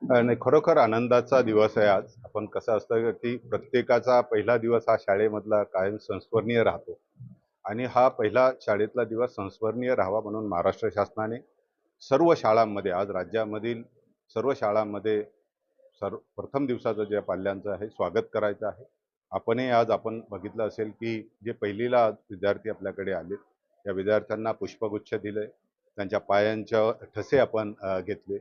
नाही, खरोखर आनंदाचा दिवस आहे आज. आपण कसं असतं की प्रत्येकाचा पहिला दिवस हा शाळेमधला कायम संस्मरणीय राहतो आणि हा पहिला शाळेतला दिवस संस्मरणीय राहावा म्हणून महाराष्ट्र शासनाने सर्व शाळांमध्ये आज राज्यामधील सर्व शाळांमध्ये प्रथम दिवसाचं जे पाल्यांचं आहे स्वागत करायचं आहे. आपणही आज आपण बघितलं असेल की जे पहिलीला आज विद्यार्थी आपल्याकडे आले त्या विद्यार्थ्यांना पुष्पगुच्छ दिले, त्यांच्या पायांच्या ठसे आपण घेतले,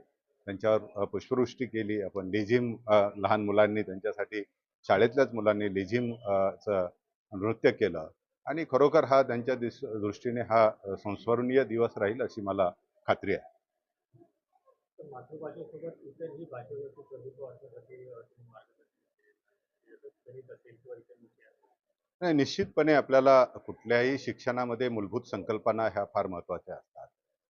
त्यांच्यावर पुष्पवृष्टी केली. आपण लेझिम लहान मुलांनी त्यांच्यासाठी शाळेतल्याच मुलांनी लेझिम चं नृत्य केलं आणि खरोखर हा त्यांच्या दृष्टीने हा संस्मरणीय दिवस राहील अशी मला खात्री आहे. तर मातृभाषेसोबत इतरही भाषेवरती प्रभुत्व असण्यासाठी तुम्ही मार्गदर्शन जसं गणित असेल किंवा इतर विषय असतील. नाही, निश्चितपणे आपल्याला कुठल्याही शिक्षणामध्ये मूलभूत संकल्पना ह्या फार महत्त्वाच्या असतात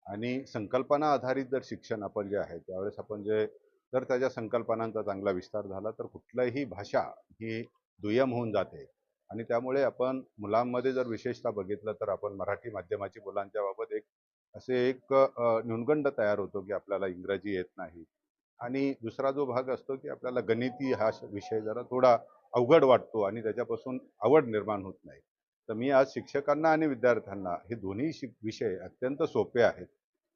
आणि संकल्पना आधारित जर शिक्षण आपण जे आहे त्यावेळेस आपण जे जर त्याच्या संकल्पनांचा चांगला विस्तार झाला तर कुठल्याही भाषा ही दुय्यम होऊन जाते आणि त्यामुळे आपण मुलांमध्ये जर विशेषतः बघितलं तर आपण मराठी माध्यमाची मुलांच्या बाबत एक न्यूनगंड तयार होतो की आपल्याला इंग्रजी येत नाही आणि दुसरा जो भाग असतो की आपल्याला गणिती हा विषय जरा थोडा अवघड वाटतो आणि त्याच्यापासून आवड निर्माण होत नाही. तर मी आज शिक्षकांना आणि विद्यार्थ्यांना हे दोन्ही विषय अत्यंत सोपे आहेत.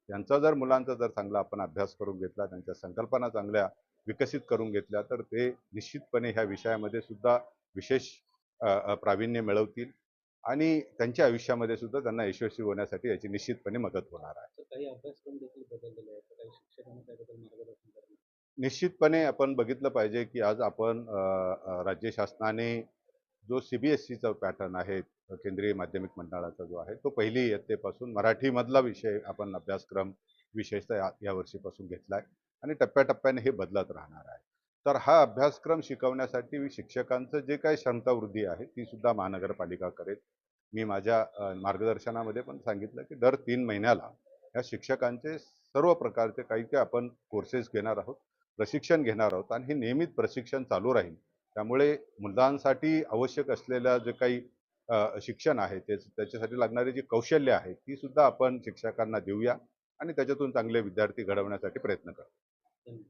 त्यांचा जर मुलांचा जर चांगला आपण अभ्यास करून घेतला, त्यांच्या संकल्पना चांगल्या विकसित करून घेतल्या तर ते निश्चितपणे ह्या विषयामध्ये सुद्धा विशेष प्रावीण्य मिळवतील आणि त्यांच्या आयुष्यामध्ये सुद्धा त्यांना यशस्वी होण्यासाठी याची निश्चितपणे मदत होणार आहे. तर काही अभ्यासक्रम देखील बदललेले आहेत, तर काही शिक्षकांना त्याबद्दल मार्गदर्शन करणार. निश्चितपणे आपण बघितलं पाहिजे की आज आपण राज्य शासनाने जो CBSEचा पॅटर्न आहे, केंद्रीय माध्यमिक मंडळाचा जो आहे तो पहिली इयत्तेपासून मराठीमधला विषय आपण अभ्यासक्रम विशेषतः या वर्षीपासून घेतला आहे आणि टप्प्याटप्प्याने हे बदलत राहणार आहे. तर हा अभ्यासक्रम शिकवण्यासाठी शिक्षकांचं जे काही क्षमतावृद्धी आहे ती सुद्धा महानगरपालिका करेल. मी माझ्या मार्गदर्शनामध्ये पण सांगितलं की दर 3 महिन्याला या शिक्षकांचे सर्व प्रकारचे काही काही आपण कोर्सेस घेणार आहोत, प्रशिक्षण घेणार आहोत आणि हे नियमित प्रशिक्षण चालू राहील. त्यामुळे मुलांसाठी आवश्यक असलेलं जे काही शिक्षण आहे त्याच्यासाठी लागणारी जी कौशल्य आहे ती सुद्धा आपण शिक्षकांना देऊया आणि त्याच्यातून चांगले विद्यार्थी घडवण्यासाठी प्रयत्न करू. धन्यवाद.